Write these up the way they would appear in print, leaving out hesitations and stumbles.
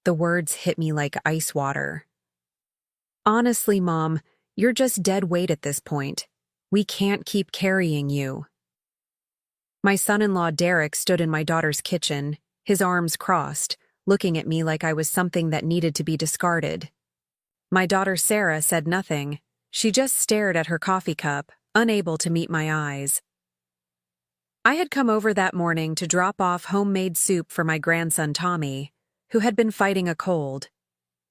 The words hit me like ice water. Honestly, Mom, you're just dead weight at this point. We can't keep carrying you. My son-in-law Derek stood in my daughter's kitchen, his arms crossed, looking at me like I was something that needed to be discarded. My daughter Sarah said nothing. She just stared at her coffee cup, unable to meet my eyes. I had come over that morning to drop off homemade soup for my grandson Tommy, who had been fighting a cold.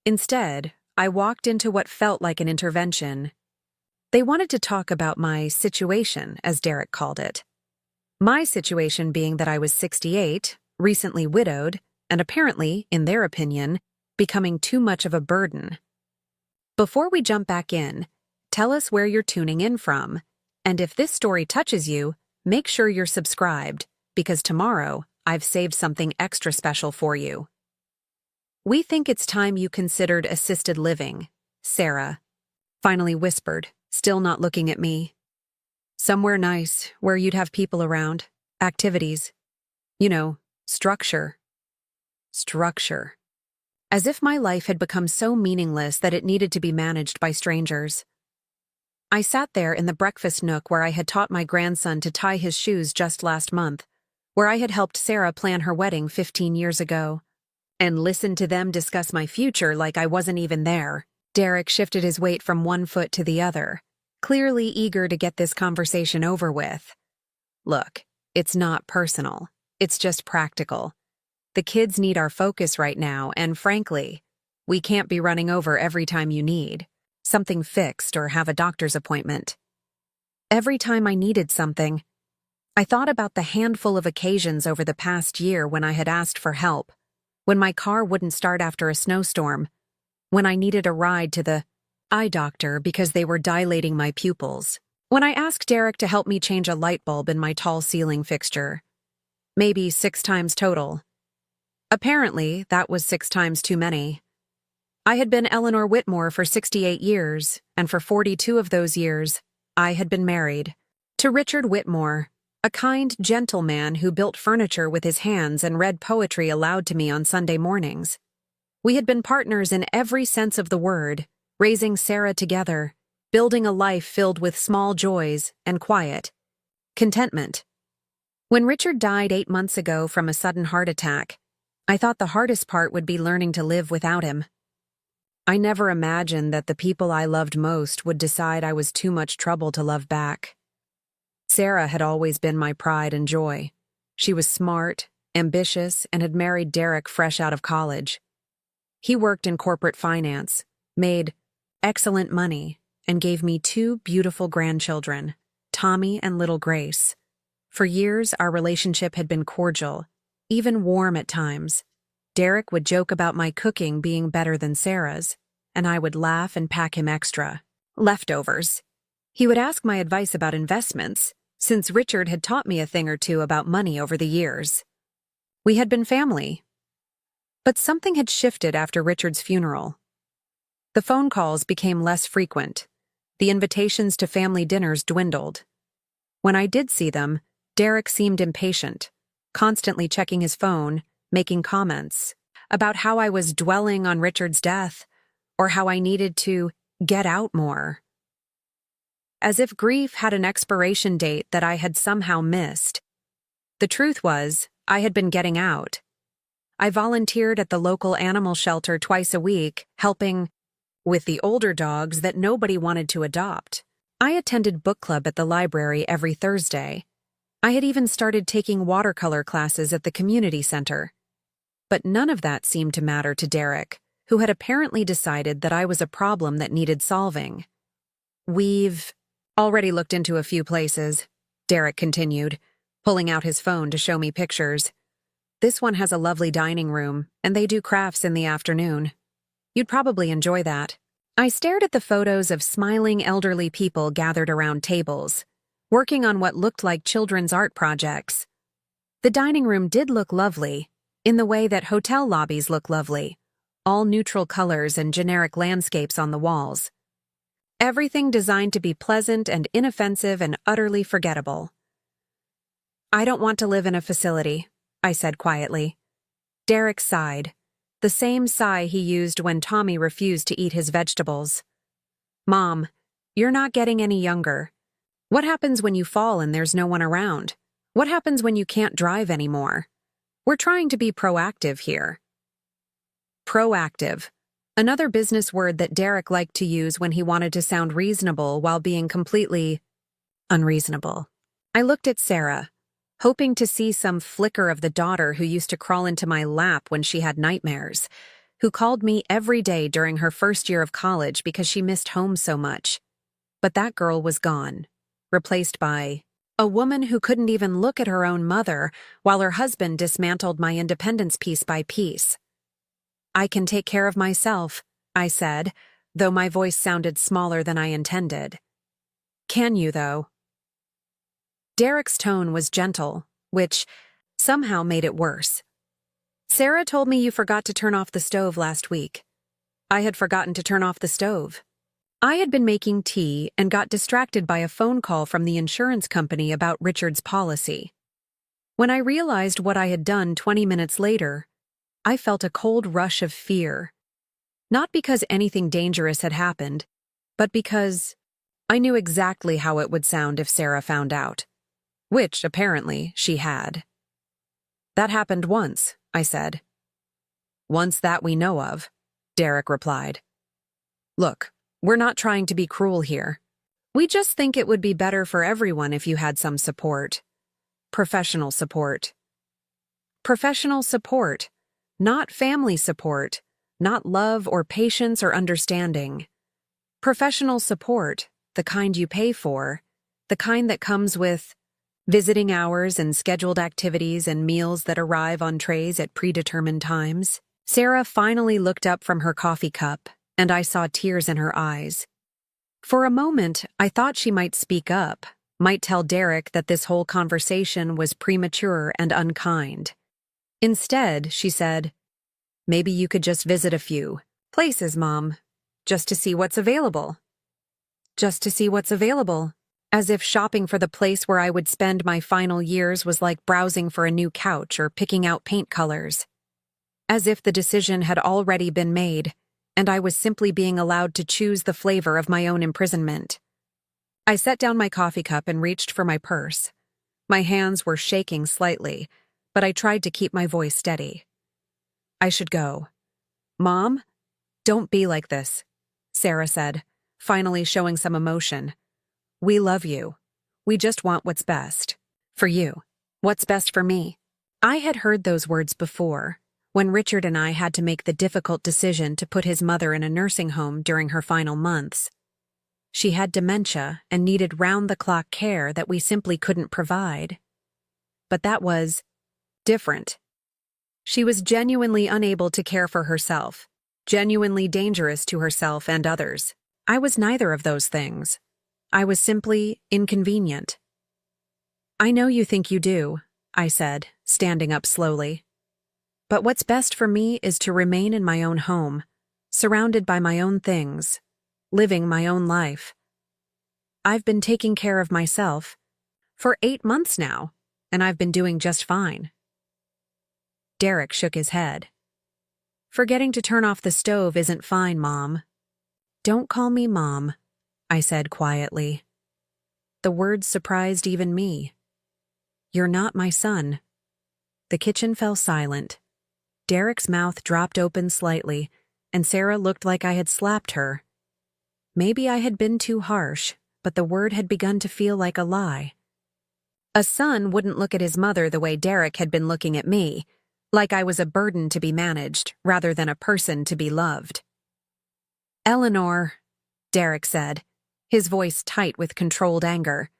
Instead, I walked into what felt like an intervention. They wanted to talk about my situation, as Derek called it. My situation being that I was 68, recently widowed, and apparently, in their opinion, becoming too much of a burden. Before we jump back in, tell us where you're tuning in from, and if this story touches you, make sure you're subscribed, because tomorrow I've saved something extra special for you. We think it's time you considered assisted living, Sarah finally whispered, still not looking at me. Somewhere nice, where you'd have people around, activities. You know, structure. Structure. As if my life had become so meaningless that it needed to be managed by strangers. I sat there in the breakfast nook where I had taught my grandson to tie his shoes just last month, where I had helped Sarah plan her wedding 15 years ago, and listened to them discuss my future like I wasn't even there. Derek shifted his weight from one foot to the other, clearly eager to get this conversation over with. Look, it's not personal. It's just practical. The kids need our focus right now, and frankly, we can't be running over every time you need something fixed or have a doctor's appointment. Every time I needed something, I thought about the handful of occasions over the past year when I had asked for help, when my car wouldn't start after a snowstorm, when I needed a ride to the eye doctor because they were dilating my pupils, when I asked Derek to help me change a light bulb in my tall ceiling fixture. Maybe 6 times total. Apparently, that was 6 times too many. I had been Eleanor Whitmore for 68 years, and for 42 of those years, I had been married to Richard Whitmore, a kind, gentle man who built furniture with his hands and read poetry aloud to me on Sunday mornings. We had been partners in every sense of the word, raising Sarah together, building a life filled with small joys and quiet contentment. When Richard died 8 months ago from a sudden heart attack, I thought the hardest part would be learning to live without him. I never imagined that the people I loved most would decide I was too much trouble to love back. Sarah had always been my pride and joy. She was smart, ambitious, and had married Derek fresh out of college. He worked in corporate finance, made excellent money, and gave me 2 beautiful grandchildren, Tommy and little Grace. For years, our relationship had been cordial, even warm at times. Derek would joke about my cooking being better than Sarah's, and I would laugh and pack him extra leftovers. He would ask my advice about investments, since Richard had taught me a thing or two about money over the years. We had been family. But something had shifted after Richard's funeral. The phone calls became less frequent. The invitations to family dinners dwindled. When I did see them, Derek seemed impatient, constantly checking his phone, making comments about how I was dwelling on Richard's death, or how I needed to get out more. As if grief had an expiration date that I had somehow missed. The truth was, I had been getting out. I volunteered at the local animal shelter twice a week, helping with the older dogs that nobody wanted to adopt. I attended book club at the library every Thursday. I had even started taking watercolor classes at the community center. But none of that seemed to matter to Derek, who had apparently decided that I was a problem that needed solving. We've already looked into a few places, Derek continued, pulling out his phone to show me pictures. This one has a lovely dining room, and they do crafts in the afternoon. You'd probably enjoy that. I stared at the photos of smiling elderly people gathered around tables, working on what looked like children's art projects. The dining room did look lovely, in the way that hotel lobbies look lovely, all neutral colors and generic landscapes on the walls. Everything designed to be pleasant and inoffensive and utterly forgettable. I don't want to live in a facility, I said quietly. Derek sighed. the same sigh he used when Tommy refused to eat his vegetables. Mom, you're not getting any younger. What happens when you fall and there's no one around? What happens when you can't drive anymore? We're trying to be proactive here. Proactive. Another business word that Derek liked to use when he wanted to sound reasonable while being completely unreasonable. I looked at Sarah, hoping to see some flicker of the daughter who used to crawl into my lap when she had nightmares, who called me every day during her first year of college because she missed home so much. But that girl was gone, replaced by a woman who couldn't even look at her own mother while her husband dismantled my independence piece by piece. I can take care of myself, I said, though my voice sounded smaller than I intended. Can you, though? Derek's tone was gentle, which somehow made it worse. Sarah told me you forgot to turn off the stove last week. I had forgotten to turn off the stove. I had been making tea and got distracted by a phone call from the insurance company about Richard's policy. When I realized what I had done 20 minutes later, I felt a cold rush of fear. Not because anything dangerous had happened, but because I knew exactly how it would sound if Sarah found out. Which, apparently, she had. That happened once, I said. Once that we know of, Derek replied. Look, we're not trying to be cruel here. We just think it would be better for everyone if you had some support. Professional support. Professional support, not family support, not love or patience or understanding. Professional support, the kind you pay for, the kind that comes with visiting hours and scheduled activities and meals that arrive on trays at predetermined times. Sarah finally looked up from her coffee cup, and I saw tears in her eyes. For a moment, I thought she might speak up, might tell Derek that this whole conversation was premature and unkind. Instead, she said, "Maybe you could just visit a few places, Mom, just to see what's available." Just to see what's available. As if shopping for the place where I would spend my final years was like browsing for a new couch or picking out paint colors. As if the decision had already been made, and I was simply being allowed to choose the flavor of my own imprisonment. I set down my coffee cup and reached for my purse. My hands were shaking slightly, but I tried to keep my voice steady. I should go. Mom? Don't be like this, Sarah said, finally showing some emotion. We love you. We just want what's best. For you. What's best for me? I had heard those words before, when Richard and I had to make the difficult decision to put his mother in a nursing home during her final months. She had dementia and needed round-the-clock care that we simply couldn't provide. But that was different. She was genuinely unable to care for herself, genuinely dangerous to herself and others. I was neither of those things. I was simply inconvenient. I know you think you do, I said, standing up slowly. But what's best for me is to remain in my own home, surrounded by my own things, living my own life. I've been taking care of myself for 8 months now, and I've been doing just fine. Derek shook his head. Forgetting to turn off the stove isn't fine, Mom. Don't call me Mom, I said quietly. The words surprised even me. You're not my son. The kitchen fell silent. Derek's mouth dropped open slightly, and Sarah looked like I had slapped her. Maybe I had been too harsh, but the word had begun to feel like a lie. A son wouldn't look at his mother the way Derek had been looking at me, like I was a burden to be managed rather than a person to be loved. Eleanor, Derek said, his voice tight with controlled anger.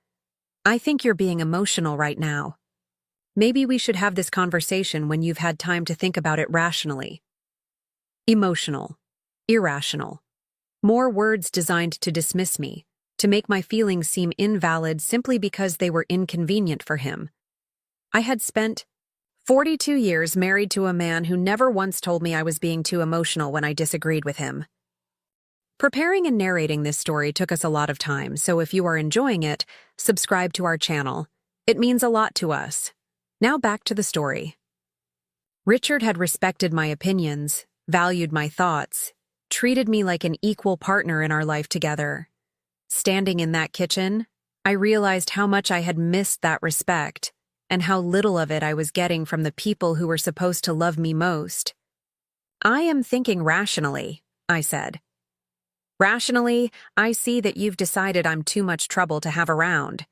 I think you're being emotional right now. Maybe we should have this conversation when you've had time to think about it rationally. Emotional. Irrational. More words designed to dismiss me, to make my feelings seem invalid simply because they were inconvenient for him. I had spent 42 years married to a man who never once told me I was being too emotional when I disagreed with him. Preparing and narrating this story took us a lot of time, so if you are enjoying it, subscribe to our channel. It means a lot to us. Now back to the story. Richard had respected my opinions, valued my thoughts, treated me like an equal partner in our life together. Standing in that kitchen, I realized how much I had missed that respect and how little of it I was getting from the people who were supposed to love me most. "I am thinking rationally," I said. "Rationally, I see that you've decided I'm too much trouble to have around.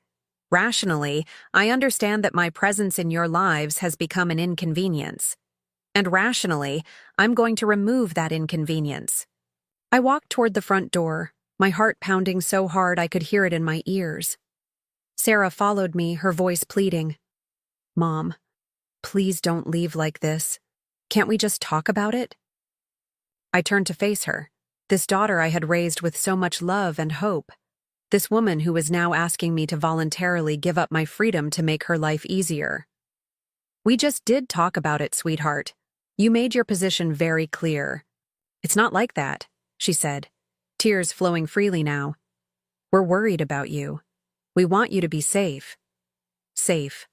Rationally, I understand that my presence in your lives has become an inconvenience. And rationally, I'm going to remove that inconvenience." I walked toward the front door, my heart pounding so hard I could hear it in my ears. Sarah followed me, her voice pleading. "Mom, please don't leave like this. Can't we just talk about it?" I turned to face her, this daughter I had raised with so much love and hope, this woman who was now asking me to voluntarily give up my freedom to make her life easier. "We just did talk about it, sweetheart. You made your position very clear." "It's not like that," she said, tears flowing freely now. "We're worried about you. We want you to be safe." Safe.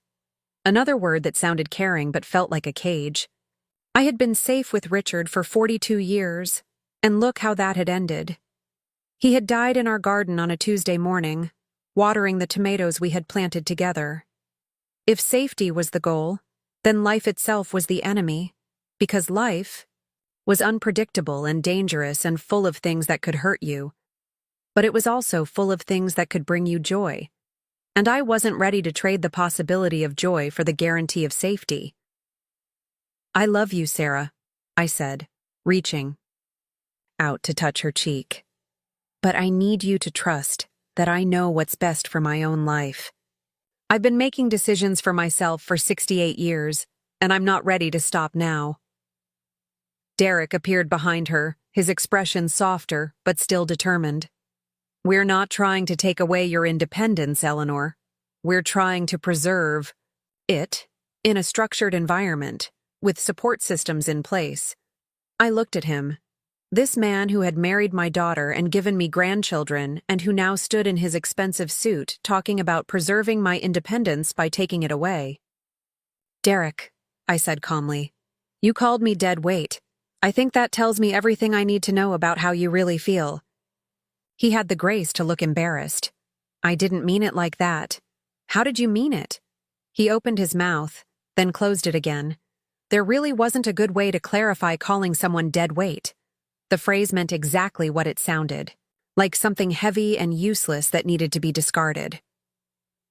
Another word that sounded caring but felt like a cage. I had been safe with Richard for 42 years, and look how that had ended. He had died in our garden on a Tuesday morning, watering the tomatoes we had planted together. If safety was the goal, then life itself was the enemy, because life was unpredictable and dangerous and full of things that could hurt you. But it was also full of things that could bring you joy. And I wasn't ready to trade the possibility of joy for the guarantee of safety. "I love you, Sarah," I said, reaching out to touch her cheek. "But I need you to trust that I know what's best for my own life. I've been making decisions for myself for 68 years, and I'm not ready to stop now." Derek appeared behind her, his expression softer but still determined. "We're not trying to take away your independence, Eleanor. We're trying to preserve it in a structured environment, with support systems in place." I looked at him. This man who had married my daughter and given me grandchildren and who now stood in his expensive suit talking about preserving my independence by taking it away. "Derek," I said calmly, "you called me dead weight. I think that tells me everything I need to know about how you really feel." He had the grace to look embarrassed. "I didn't mean it like that." "How did you mean it?" He opened his mouth, then closed it again. There really wasn't a good way to clarify calling someone dead weight. The phrase meant exactly what it sounded, like something heavy and useless that needed to be discarded.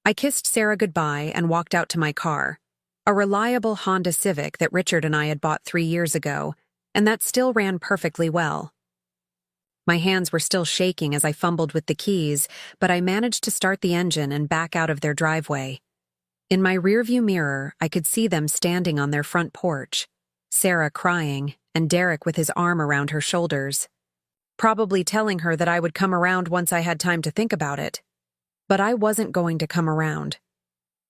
I kissed Sarah goodbye and walked out to my car, a reliable Honda Civic that Richard and I had bought 3 years ago, and that still ran perfectly well. My hands were still shaking as I fumbled with the keys, but I managed to start the engine and back out of their driveway. In my rearview mirror, I could see them standing on their front porch, Sarah crying and Derek with his arm around her shoulders, probably telling her that I would come around once I had time to think about it. But I wasn't going to come around.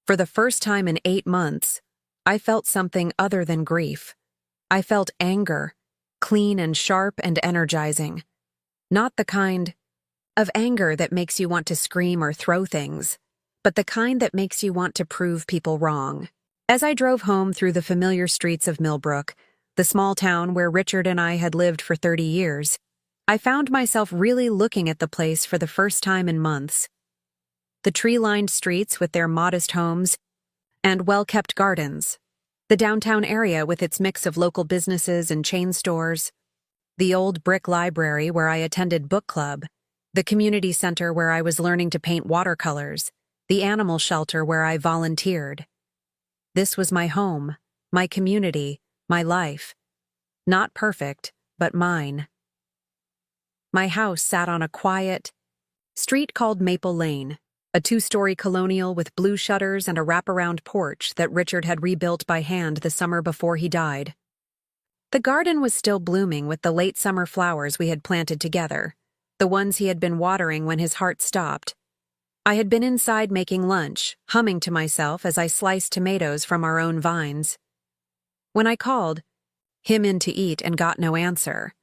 For the first time in 8 months, I felt something other than grief. I felt anger, clean and sharp and energizing. Not the kind of anger that makes you want to scream or throw things, but the kind that makes you want to prove people wrong. As I drove home through the familiar streets of Millbrook, the small town where Richard and I had lived for 30 years, I found myself really looking at the place for the first time in months. The tree-lined streets with their modest homes and well-kept gardens, the downtown area with its mix of local businesses and chain stores, the old brick library where I attended book club, the community center where I was learning to paint watercolors, the animal shelter where I volunteered. This was my home, my community, my life. Not perfect, but mine. My house sat on a quiet street called Maple Lane, a 2-story colonial with blue shutters and a wraparound porch that Richard had rebuilt by hand the summer before he died. The garden was still blooming with the late summer flowers we had planted together, the ones he had been watering when his heart stopped. I had been inside making lunch, humming to myself as I sliced tomatoes from our own vines. When I called him in to eat and got no answer,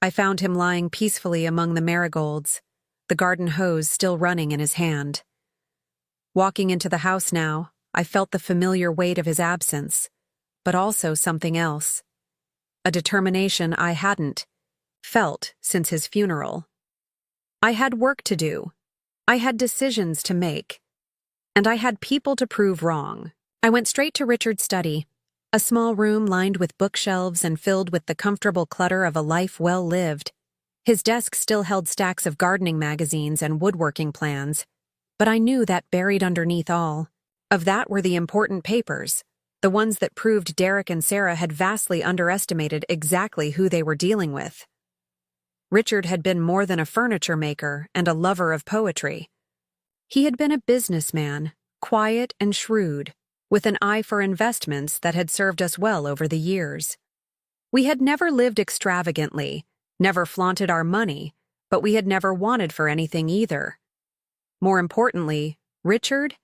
I found him lying peacefully among the marigolds, the garden hose still running in his hand. Walking into the house now, I felt the familiar weight of his absence, but also something else. a determination I hadn't felt since his funeral. I had work to do. I had decisions to make. And I had people to prove wrong. I went straight to Richard's study, a small room lined with bookshelves and filled with the comfortable clutter of a life well lived. His desk still held stacks of gardening magazines and woodworking plans, but I knew that buried underneath all of that were the important papers, the ones that proved Derek and Sarah had vastly underestimated exactly who they were dealing with. Richard had been more than a furniture maker and a lover of poetry. He had been a businessman, quiet and shrewd, with an eye for investments that had served us well over the years. We had never lived extravagantly, never flaunted our money, but we had never wanted for anything either. More importantly, Richard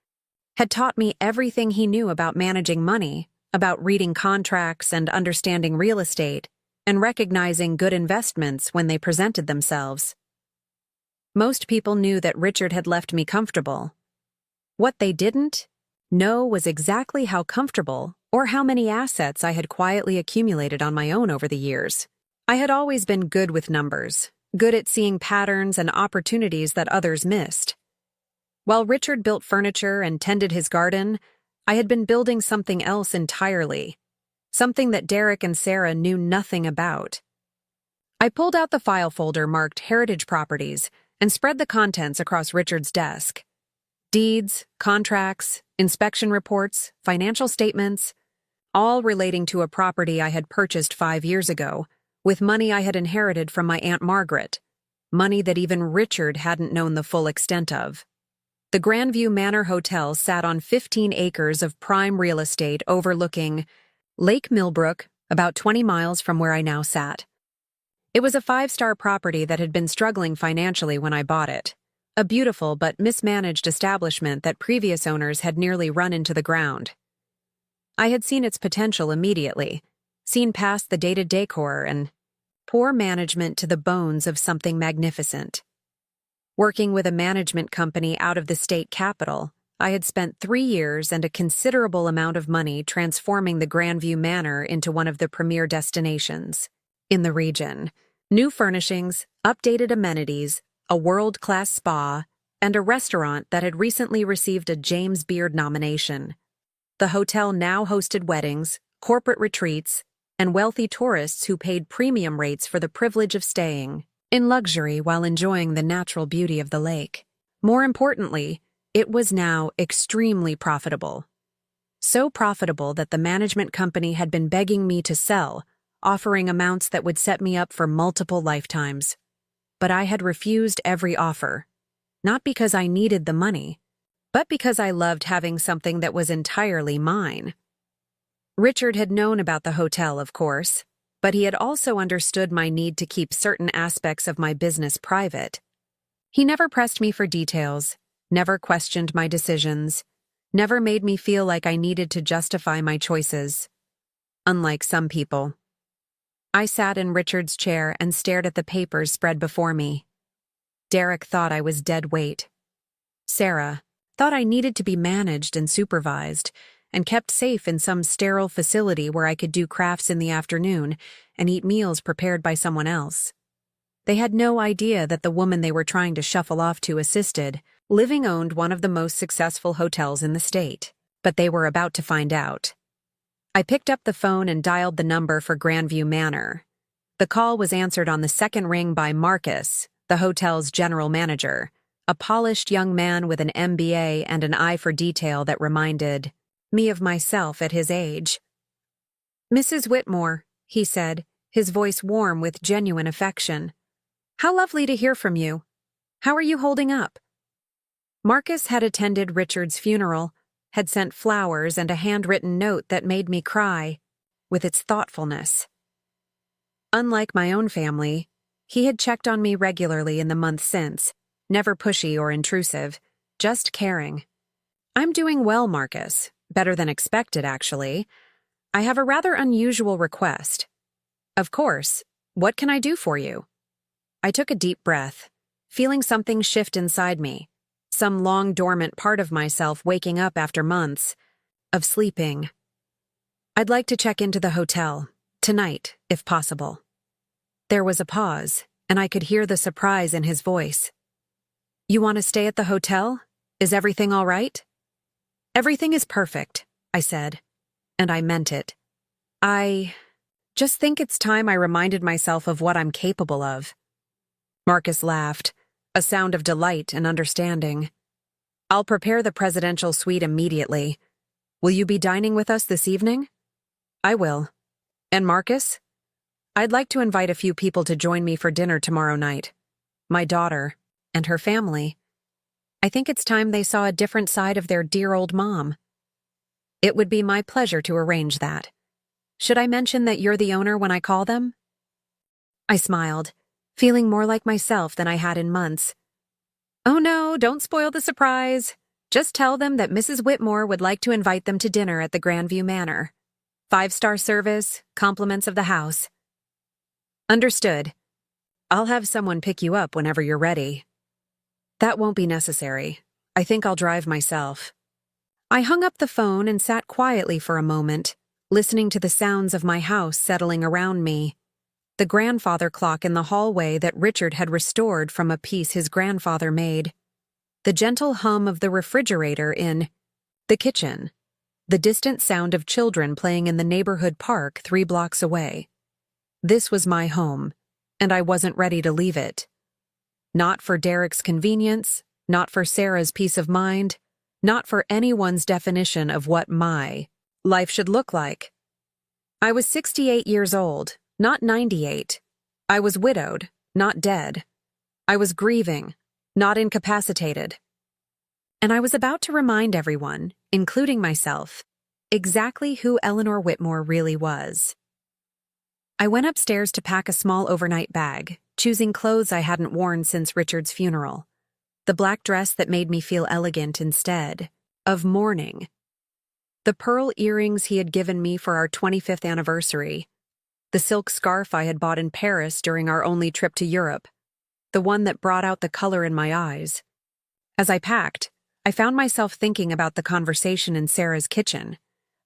had taught me everything he knew about managing money, about reading contracts and understanding real estate, and recognizing good investments when they presented themselves. Most people knew that Richard had left me comfortable. What they didn't know was exactly how comfortable or how many assets I had quietly accumulated on my own over the years. I had always been good with numbers, good at seeing patterns and opportunities that others missed. While Richard built furniture and tended his garden, I had been building something else entirely, something that Derek and Sarah knew nothing about. I pulled out the file folder marked Heritage Properties and spread the contents across Richard's desk. Deeds, contracts, inspection reports, financial statements, all relating to a property I had purchased 5 years ago, with money I had inherited from my Aunt Margaret, money that even Richard hadn't known the full extent of. The Grandview Manor Hotel sat on 15 acres of prime real estate overlooking Lake Millbrook, about 20 miles from where I now sat. It was a 5-star property that had been struggling financially when I bought it, a beautiful but mismanaged establishment that previous owners had nearly run into the ground. I had seen its potential immediately, seen past the dated decor and poor management to the bones of something magnificent. Working with a management company out of the state capital, I had spent 3 years and a considerable amount of money transforming the Grandview Manor into one of the premier destinations in the region. New furnishings, updated amenities, a world-class spa, and a restaurant that had recently received a James Beard nomination. The hotel now hosted weddings, corporate retreats, and wealthy tourists who paid premium rates for the privilege of staying in luxury while enjoying the natural beauty of the lake. More importantly, it was now extremely profitable. So profitable that the management company had been begging me to sell, offering amounts that would set me up for multiple lifetimes. But I had refused every offer, not because I needed the money, but because I loved having something that was entirely mine. Richard had known about the hotel, of course, but he had also understood my need to keep certain aspects of my business private. He never pressed me for details, never questioned my decisions, never made me feel like I needed to justify my choices. Unlike some people. I sat in Richard's chair and stared at the papers spread before me. Derek thought I was dead weight. Sarah thought I needed to be managed and supervised, and kept safe in some sterile facility where I could do crafts in the afternoon and eat meals prepared by someone else. They had no idea that the woman they were trying to shuffle off to assisted, living owned one of the most successful hotels in the state. But they were about to find out. I picked up the phone and dialed the number for Grandview Manor. The call was answered on the second ring by Marcus, the hotel's general manager, a polished young man with an MBA and an eye for detail that reminded me of myself at his age. "Mrs. Whitmore," he said, his voice warm with genuine affection. "How lovely to hear from you. How are you holding up?" Marcus had attended Richard's funeral, had sent flowers and a handwritten note that made me cry, with its thoughtfulness. Unlike my own family, he had checked on me regularly in the months since, never pushy or intrusive, just caring. "I'm doing well, Marcus. Better than expected, actually. I have a rather unusual request." "Of course. What can I do for you?" I took a deep breath, feeling something shift inside me, some long dormant part of myself waking up after months of sleeping. "I'd like to check into the hotel, Tonight, if possible. There was a pause, and I could hear the surprise in his voice. You want to stay at the hotel? Is everything all right? Everything is perfect, I said, and I meant it. I just think it's time I reminded myself of what I'm capable of. Marcus laughed, a sound of delight and understanding. I'll prepare the presidential suite immediately. Will you be dining with us this evening? I will. And Marcus? I'd like to invite a few people to join me for dinner tomorrow night. My daughter and her family. I think it's time they saw a different side of their dear old mom. It would be my pleasure to arrange that. Should I mention that you're the owner when I call them? I smiled, feeling more like myself than I had in months. Oh no, don't spoil the surprise. Just tell them that Mrs. Whitmore would like to invite them to dinner at the Grandview Manor. 5-star service, compliments of the house. Understood. I'll have someone pick you up whenever you're ready. That won't be necessary. I think I'll drive myself. I hung up the phone and sat quietly for a moment, listening to the sounds of my house settling around me. The grandfather clock in the hallway that Richard had restored from a piece his grandfather made. The gentle hum of the refrigerator in the kitchen. The distant sound of children playing in the neighborhood park 3 blocks away. This was my home, and I wasn't ready to leave it. Not for Derek's convenience, not for Sarah's peace of mind, not for anyone's definition of what my life should look like. I was 68 years old, not 98. I was widowed, not dead. I was grieving, not incapacitated. And I was about to remind everyone, including myself, exactly who Eleanor Whitmore really was. I went upstairs to pack a small overnight bag, choosing clothes I hadn't worn since Richard's funeral. The black dress that made me feel elegant instead of mourning. The pearl earrings he had given me for our 25th anniversary. The silk scarf I had bought in Paris during our only trip to Europe. The one that brought out the color in my eyes. As I packed, I found myself thinking about the conversation in Sarah's kitchen.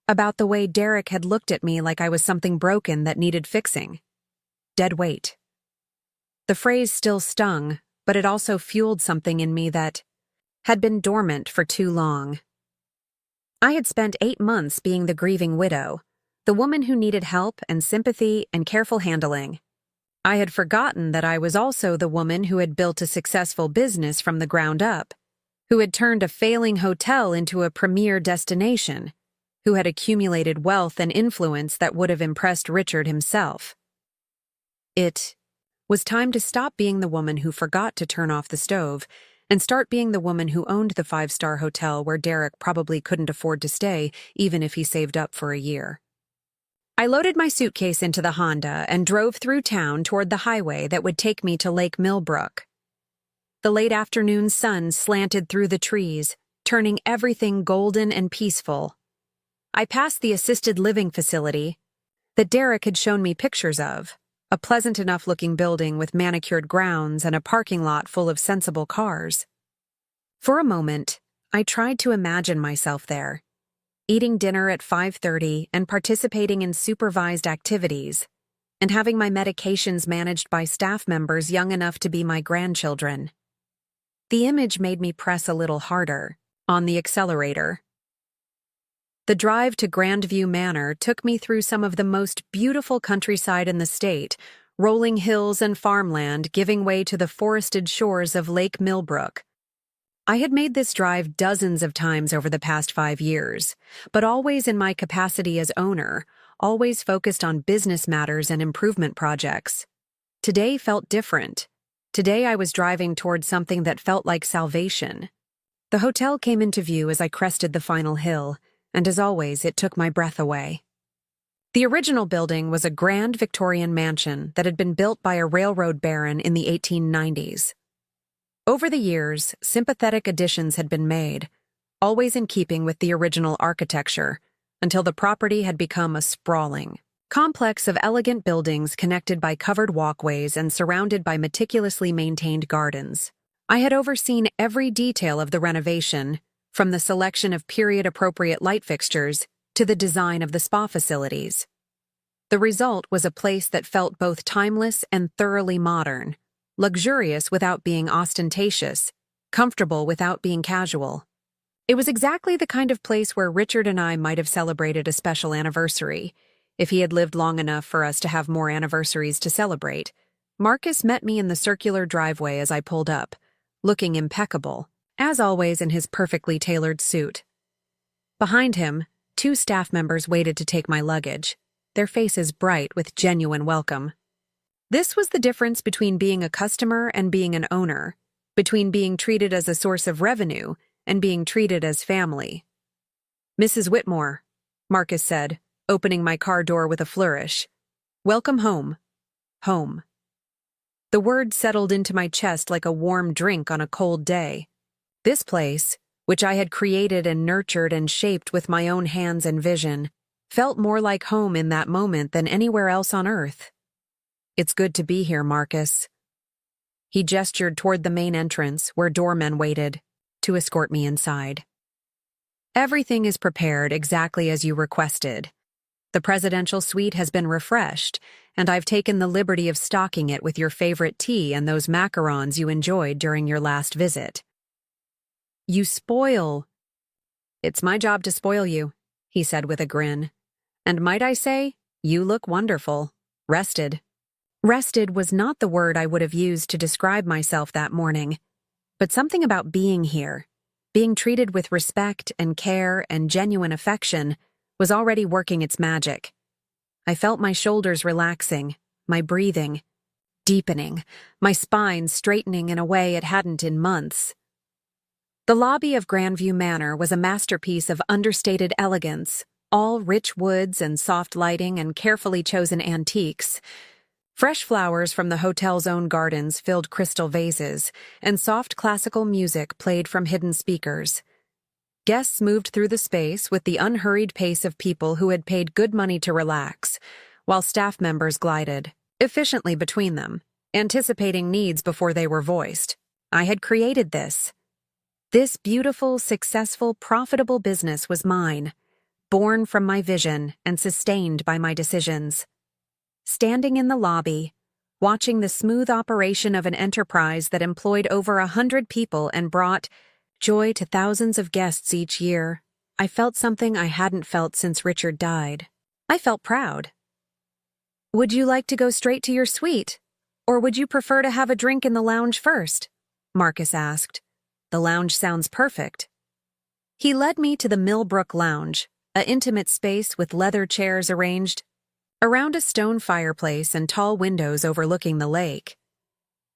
About the way Derek had looked at me like I was something broken that needed fixing. Dead weight. The phrase still stung, but it also fueled something in me that had been dormant for too long. I had spent 8 months being the grieving widow, the woman who needed help and sympathy and careful handling. I had forgotten that I was also the woman who had built a successful business from the ground up, who had turned a failing hotel into a premier destination, who had accumulated wealth and influence that would have impressed Richard himself. It was time to stop being the woman who forgot to turn off the stove and start being the woman who owned the 5-star hotel where Derek probably couldn't afford to stay even if he saved up for a year. I loaded my suitcase into the Honda and drove through town toward the highway that would take me to Lake Millbrook. The late afternoon sun slanted through the trees, turning everything golden and peaceful. I passed the assisted living facility that Derek had shown me pictures of, a pleasant enough-looking building with manicured grounds and a parking lot full of sensible cars. For a moment, I tried to imagine myself there, eating dinner at 5:30 and participating in supervised activities, and having my medications managed by staff members young enough to be my grandchildren. The image made me press a little harder on the accelerator. The drive to Grandview Manor took me through some of the most beautiful countryside in the state, rolling hills and farmland giving way to the forested shores of Lake Millbrook. I had made this drive dozens of times over the past 5 years, but always in my capacity as owner, always focused on business matters and improvement projects. Today felt different. Today I was driving towards something that felt like salvation. The hotel came into view as I crested the final hill, and as always, it took my breath away. The original building was a grand Victorian mansion that had been built by a railroad baron in the 1890s. Over the years, sympathetic additions had been made, always in keeping with the original architecture, until the property had become a sprawling complex of elegant buildings connected by covered walkways and surrounded by meticulously maintained gardens. I had overseen every detail of the renovation, from the selection of period-appropriate light fixtures to the design of the spa facilities. The result was a place that felt both timeless and thoroughly modern, luxurious without being ostentatious, comfortable without being casual. It was exactly the kind of place where Richard and I might have celebrated a special anniversary, if he had lived long enough for us to have more anniversaries to celebrate. Marcus met me in the circular driveway as I pulled up, looking impeccable, as always in his perfectly tailored suit. Behind him, 2 staff members waited to take my luggage, their faces bright with genuine welcome. This was the difference between being a customer and being an owner, between being treated as a source of revenue and being treated as family. "Mrs. Whitmore," Marcus said, opening my car door with a flourish. "Welcome home. Home." The word settled into my chest like a warm drink on a cold day. This place, which I had created and nurtured and shaped with my own hands and vision, felt more like home in that moment than anywhere else on earth. "It's good to be here, Marcus." He gestured toward the main entrance, where doormen waited, to escort me inside. "Everything is prepared exactly as you requested. The presidential suite has been refreshed, and I've taken the liberty of stocking it with your favorite tea and those macarons you enjoyed during your last visit." "You spoil." "It's my job to spoil you," he said with a grin. "And might I say, you look wonderful. Rested." Rested was not the word I would have used to describe myself that morning, but something about being here, being treated with respect and care and genuine affection, was already working its magic. I felt my shoulders relaxing, my breathing deepening, my spine straightening in a way it hadn't in months. The lobby of Grandview Manor was a masterpiece of understated elegance, all rich woods and soft lighting and carefully chosen antiques. Fresh flowers from the hotel's own gardens filled crystal vases, and soft classical music played from hidden speakers. Guests moved through the space with the unhurried pace of people who had paid good money to relax, while staff members glided efficiently between them, anticipating needs before they were voiced. I had created this. This beautiful, successful, profitable business was mine, born from my vision and sustained by my decisions. Standing in the lobby, watching the smooth operation of an enterprise that employed over 100 people and brought joy to thousands of guests each year, I felt something I hadn't felt since Richard died. I felt proud. "Would you like to go straight to your suite, or would you prefer to have a drink in the lounge first?" Marcus asked. "The lounge sounds perfect." He led me to the Millbrook Lounge, an intimate space with leather chairs arranged around a stone fireplace and tall windows overlooking the lake.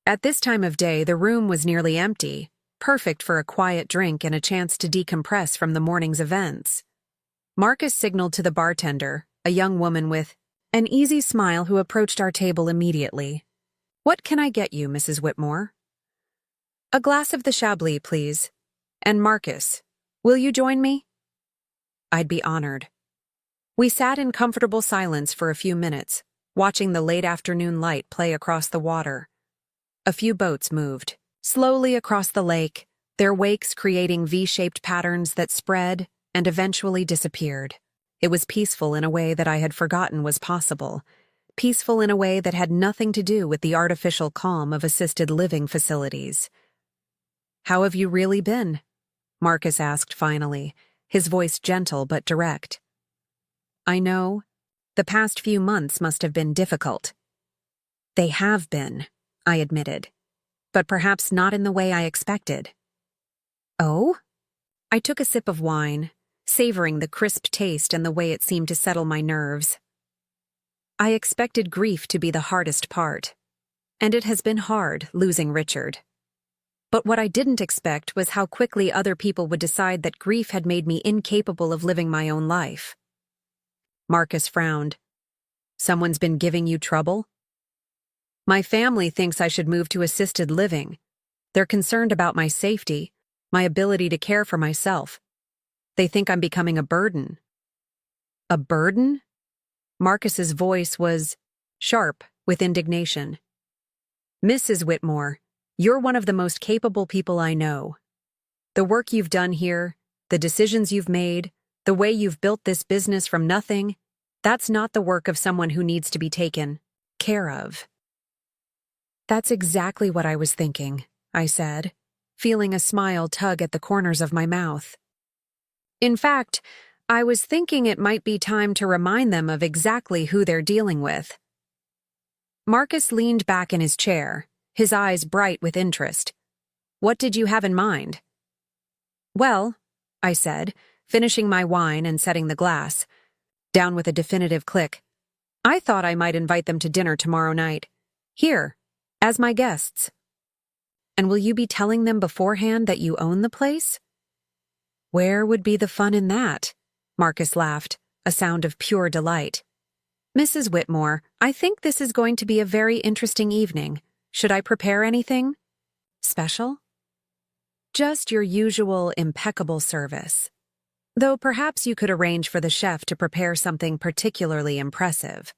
At this time of day, the room was nearly empty, perfect for a quiet drink and a chance to decompress from the morning's events. Marcus signaled to the bartender, a young woman with an easy smile who approached our table immediately. "What can I get you, Mrs. Whitmore?" "A glass of the Chablis, please. And Marcus, will you join me?" I'd be honored. We sat in comfortable silence for a few minutes, watching the late afternoon light play across the water. A few boats moved slowly across the lake, their wakes creating V-shaped patterns that spread and eventually disappeared. It was peaceful in a way that I had forgotten was possible, peaceful in a way that had nothing to do with the artificial calm of assisted living facilities. "How have you really been?" Marcus asked finally, his voice gentle but direct. "I know. The past few months must have been difficult." "They have been," I admitted, "but perhaps not in the way I expected." "Oh?" I took a sip of wine, savoring the crisp taste and the way it seemed to settle my nerves. I expected grief to be the hardest part, and it has been hard losing Richard. But what I didn't expect was how quickly other people would decide that grief had made me incapable of living my own life. Marcus frowned. "Someone's been giving you trouble?" "My family thinks I should move to assisted living. They're concerned about my safety, my ability to care for myself. They think I'm becoming a burden." "A burden?" Marcus's voice was sharp with indignation. "Mrs. Whitmore, you're one of the most capable people I know. The work you've done here, the decisions you've made, the way you've built this business from nothing, That's not the work of someone who needs to be taken care of. That's exactly what I was thinking, I said, feeling a smile tug at the corners of my mouth. In fact, I was thinking it might be time to remind them of exactly who they're dealing with. Marcus leaned back in his chair, his eyes bright with interest. What did you have in mind? Well, I said, finishing my wine and setting the glass, down with a definitive click. I thought I might invite them to dinner tomorrow night. Here, as my guests. And will you be telling them beforehand that you own the place? Where would be the fun in that? Marcus laughed, a sound of pure delight. Mrs. Whitmore, I think this is going to be a very interesting evening. Should I prepare anything special? Just your usual impeccable service. Though perhaps you could arrange for the chef to prepare something particularly impressive.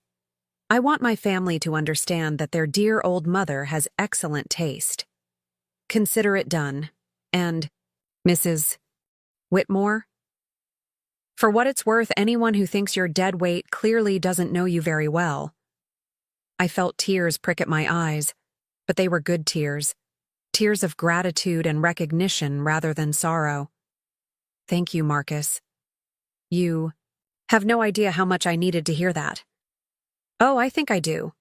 I want my family to understand that their dear old mother has excellent taste. Consider it done. And, Mrs. Whitmore? For what it's worth, anyone who thinks you're dead weight clearly doesn't know you very well. I felt tears prick at my eyes, but they were good tears. Tears of gratitude and recognition rather than sorrow. Thank you, Marcus. You have no idea how much I needed to hear that. Oh, I think I do.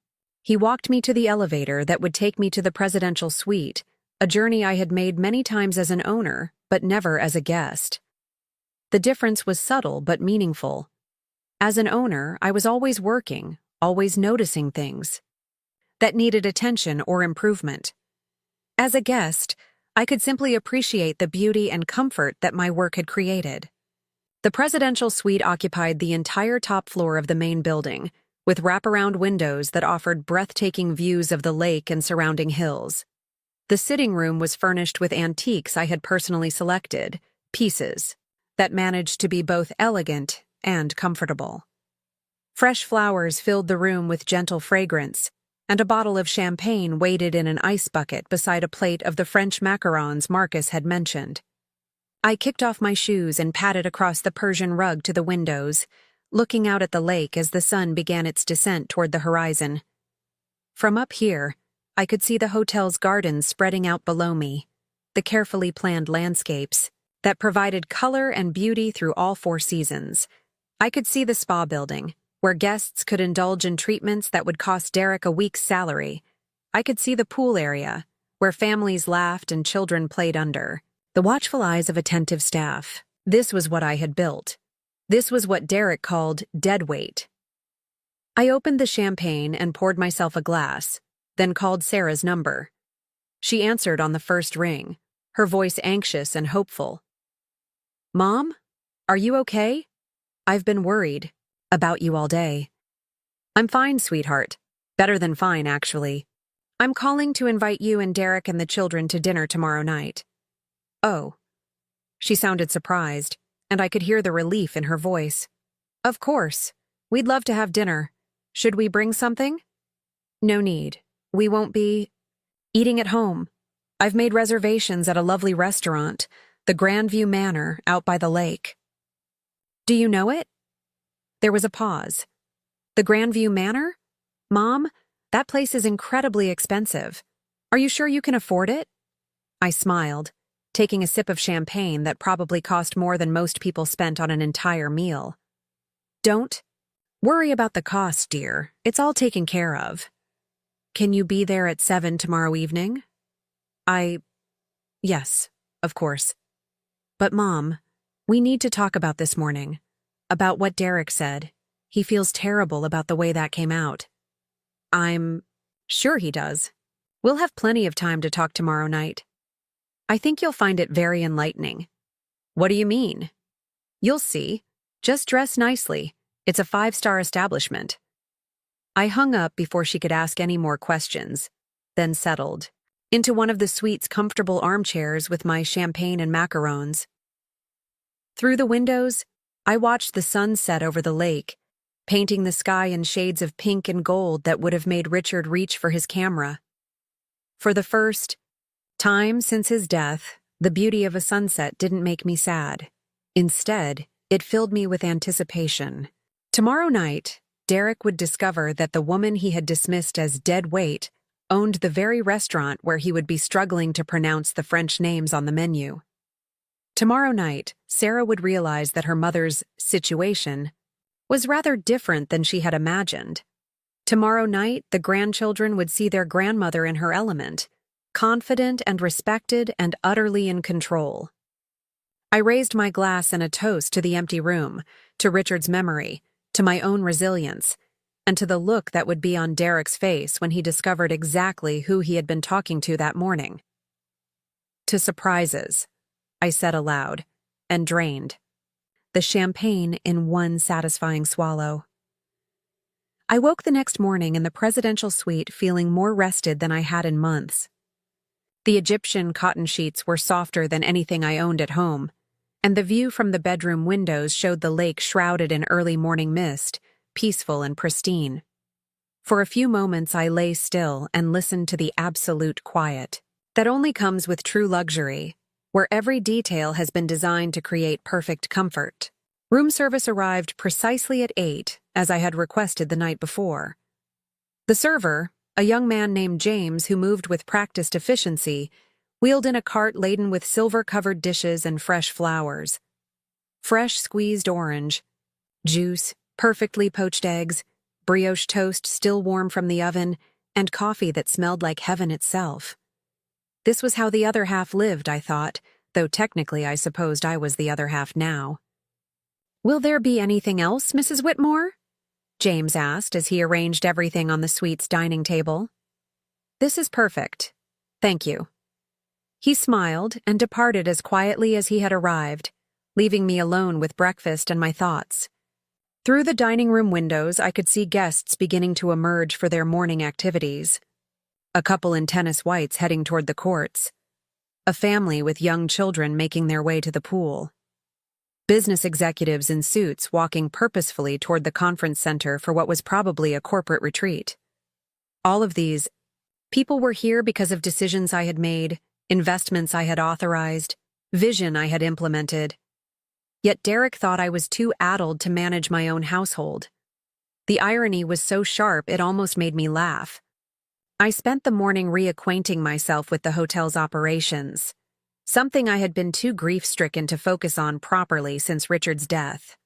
He walked me to the elevator that would take me to the presidential suite, a journey I had made many times as an owner, but never as a guest. The difference was subtle but meaningful. As an owner, I was always working, always noticing things that needed attention or improvement. As a guest, I could simply appreciate the beauty and comfort that my work had created. The presidential suite occupied the entire top floor of the main building, with wraparound windows that offered breathtaking views of the lake and surrounding hills. The sitting room was furnished with antiques I had personally selected, pieces that managed to be both elegant and comfortable. Fresh flowers filled the room with gentle fragrance, and a bottle of champagne waited in an ice bucket beside a plate of the French macarons Marcus had mentioned. I kicked off my shoes and padded across the Persian rug to the windows, looking out at the lake as the sun began its descent toward the horizon. From up here, I could see the hotel's gardens spreading out below me, the carefully planned landscapes that provided color and beauty through all 4 seasons. I could see the spa building, where guests could indulge in treatments that would cost Derek a week's salary. I could see the pool area, where families laughed and children played under the watchful eyes of attentive staff. This was what I had built. This was what Derek called dead weight. I opened the champagne and poured myself a glass, then called Sarah's number. She answered on the first ring, her voice anxious and hopeful. Mom, are you okay? I've been worried about you all day. I'm fine, sweetheart. Better than fine, actually. I'm calling to invite you and Derek and the children to dinner tomorrow night. Oh. She sounded surprised, and I could hear the relief in her voice. Of course. We'd love to have dinner. Should we bring something? No need. We won't be eating at home. I've made reservations at a lovely restaurant, the Grandview Manor, out by the lake. Do you know it? There was a pause. The Grandview Manor? Mom, that place is incredibly expensive. Are you sure you can afford it? I smiled, taking a sip of champagne that probably cost more than most people spent on an entire meal. Don't worry about the cost, dear. It's all taken care of. Can you be there at 7 tomorrow evening? Yes, of course. But Mom, we need to talk about this morning. About what Derek said. He feels terrible about the way that came out. I'm sure he does. We'll have plenty of time to talk tomorrow night. I think you'll find it very enlightening. What do you mean? You'll see. Just dress nicely. It's a 5-star establishment. I hung up before she could ask any more questions, then settled into one of the suite's comfortable armchairs with my champagne and macarons. Through the windows, I watched the sun set over the lake, painting the sky in shades of pink and gold that would have made Richard reach for his camera. For the first time since his death, the beauty of a sunset didn't make me sad. Instead, it filled me with anticipation. Tomorrow night, Derek would discover that the woman he had dismissed as dead weight owned the very restaurant where he would be struggling to pronounce the French names on the menu. Tomorrow night, Sarah would realize that her mother's situation was rather different than she had imagined. Tomorrow night, the grandchildren would see their grandmother in her element, confident and respected and utterly in control. I raised my glass in a toast to the empty room, to Richard's memory, to my own resilience, and to the look that would be on Derek's face when he discovered exactly who he had been talking to that morning. To surprises, I said aloud, and drained the champagne in one satisfying swallow. I woke the next morning in the presidential suite feeling more rested than I had in months. The Egyptian cotton sheets were softer than anything I owned at home, and the view from the bedroom windows showed the lake shrouded in early morning mist, peaceful and pristine. For a few moments I lay still and listened to the absolute quiet that only comes with true luxury, where every detail has been designed to create perfect comfort. Room service arrived precisely at 8, as I had requested the night before. The server, a young man named James who moved with practiced efficiency, wheeled in a cart laden with silver-covered dishes and fresh flowers. Fresh squeezed orange, juice, perfectly poached eggs, brioche toast still warm from the oven, and coffee that smelled like heaven itself. This was how the other half lived, I thought, though technically I supposed I was the other half now. "Will there be anything else, Mrs. Whitmore?" James asked as he arranged everything on the suite's dining table. "This is perfect. Thank you." He smiled and departed as quietly as he had arrived, leaving me alone with breakfast and my thoughts. Through the dining room windows, I could see guests beginning to emerge for their morning activities. A couple in tennis whites heading toward the courts. A family with young children making their way to the pool. Business executives in suits walking purposefully toward the conference center for what was probably a corporate retreat. All of these people were here because of decisions I had made, investments I had authorized, vision I had implemented. Yet Derek thought I was too addled to manage my own household. The irony was so sharp it almost made me laugh. I spent the morning reacquainting myself with the hotel's operations, something I had been too grief-stricken to focus on properly since Richard's death.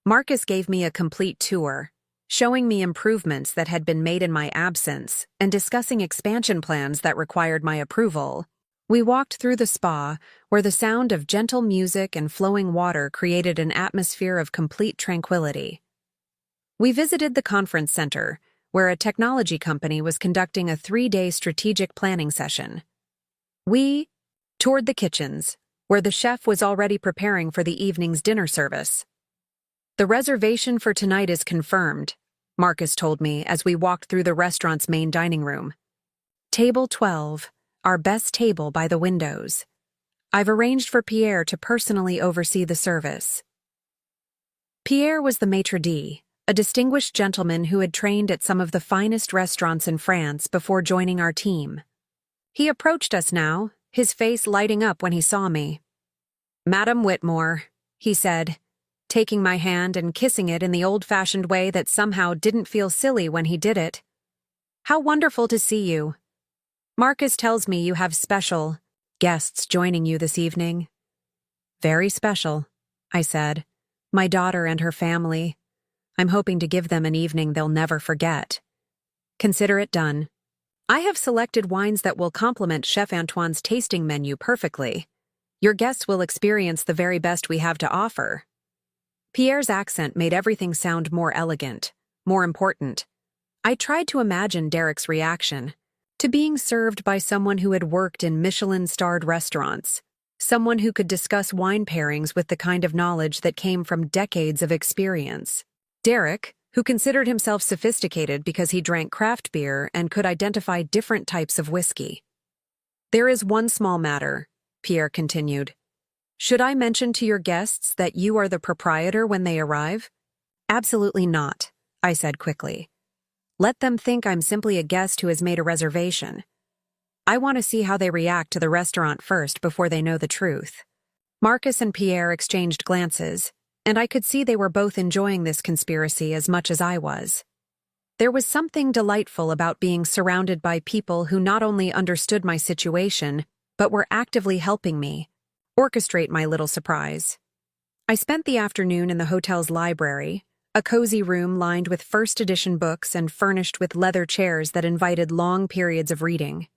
Marcus gave me a complete tour, showing me improvements that had been made in my absence and discussing expansion plans that required my approval. We walked through the spa, where the sound of gentle music and flowing water created an atmosphere of complete tranquility. We visited the conference center, where a technology company was conducting a 3-day strategic planning session. We toured the kitchens, where the chef was already preparing for the evening's dinner service. "The reservation for tonight is confirmed," Marcus told me as we walked through the restaurant's main dining room. "Table 12, our best table by the windows. I've arranged for Pierre to personally oversee the service." Pierre was the maitre d', a distinguished gentleman who had trained at some of the finest restaurants in France before joining our team. He approached us now, his face lighting up when he saw me. "Madam Whitmore," he said, taking my hand and kissing it in the old-fashioned way that somehow didn't feel silly when he did it. "How wonderful to see you. Marcus tells me you have special guests joining you this evening." "Very special," I said. "My daughter and her family. I'm hoping to give them an evening they'll never forget." "Consider it done. I have selected wines that will complement Chef Antoine's tasting menu perfectly. Your guests will experience the very best we have to offer." Pierre's accent made everything sound more elegant, more important. I tried to imagine Derek's reaction to being served by someone who had worked in Michelin-starred restaurants, someone who could discuss wine pairings with the kind of knowledge that came from decades of experience. Derek, who considered himself sophisticated because he drank craft beer and could identify different types of whiskey. "There is one small matter," Pierre continued. "Should I mention to your guests that you are the proprietor when they arrive?" "Absolutely not," I said quickly. "Let them think I'm simply a guest who has made a reservation. I want to see how they react to the restaurant first before they know the truth." Marcus and Pierre exchanged glances, and I could see they were both enjoying this conspiracy as much as I was. There was something delightful about being surrounded by people who not only understood my situation, but were actively helping me orchestrate my little surprise. I spent the afternoon in the hotel's library, a cozy room lined with first edition books and furnished with leather chairs that invited long periods of reading.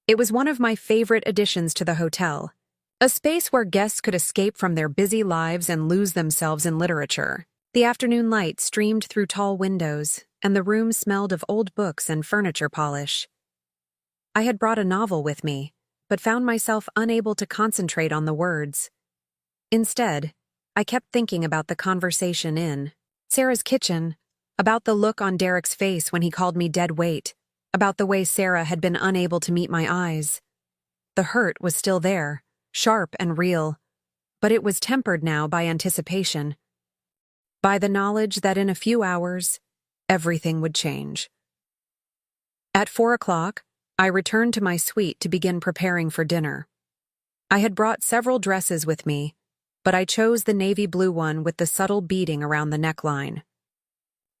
It was one of my favorite additions to the hotel, a space where guests could escape from their busy lives and lose themselves in literature. The afternoon light streamed through tall windows, and the room smelled of old books and furniture polish. I had brought a novel with me, but found myself unable to concentrate on the words. Instead, I kept thinking about the conversation in Sarah's kitchen, about the look on Derek's face when he called me dead weight, about the way Sarah had been unable to meet my eyes. The hurt was still there, sharp and real, but it was tempered now by anticipation, by the knowledge that in a few hours, everything would change. At 4 o'clock, I returned to my suite to begin preparing for dinner. I had brought several dresses with me, but I chose the navy blue one with the subtle beading around the neckline.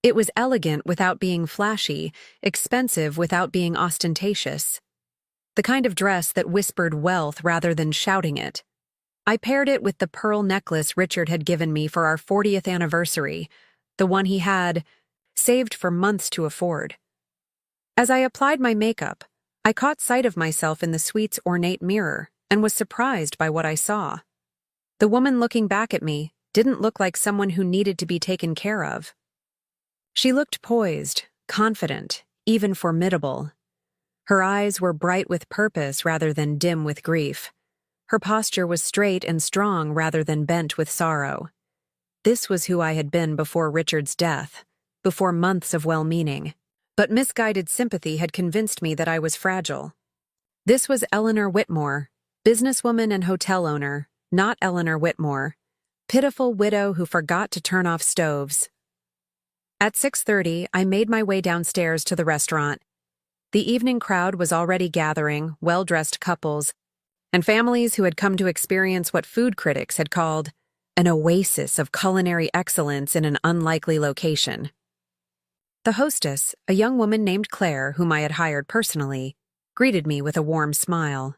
It was elegant without being flashy, expensive without being ostentatious. The kind of dress that whispered wealth rather than shouting it. I paired it with the pearl necklace Richard had given me for our 40th anniversary, the one he had saved for months to afford. As I applied my makeup, I caught sight of myself in the suite's ornate mirror and was surprised by what I saw. The woman looking back at me didn't look like someone who needed to be taken care of. She looked poised, confident, even formidable. Her eyes were bright with purpose rather than dim with grief. Her posture was straight and strong rather than bent with sorrow. This was who I had been before Richard's death, before months of well-meaning. But misguided sympathy had convinced me that I was fragile. This was Eleanor Whitmore, businesswoman and hotel owner, not Eleanor Whitmore, pitiful widow who forgot to turn off stoves. At 6:30, I made my way downstairs to the restaurant. The evening crowd was already gathering, well-dressed couples, and families who had come to experience what food critics had called an oasis of culinary excellence in an unlikely location. The hostess, a young woman named Claire, whom I had hired personally, greeted me with a warm smile.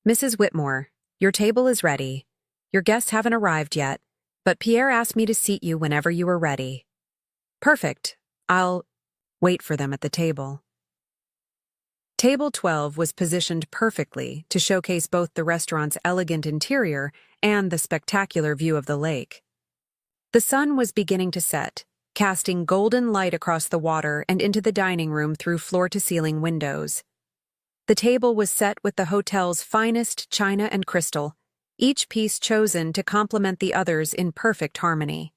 "Mrs. Whitmore, your table is ready. Your guests haven't arrived yet, but Pierre asked me to seat you whenever you are ready." "Perfect. I'll wait for them at the table." Table 12 was positioned perfectly to showcase both the restaurant's elegant interior and the spectacular view of the lake. The sun was beginning to set, casting golden light across the water and into the dining room through floor-to-ceiling windows. The table was set with the hotel's finest china and crystal, each piece chosen to complement the others in perfect harmony.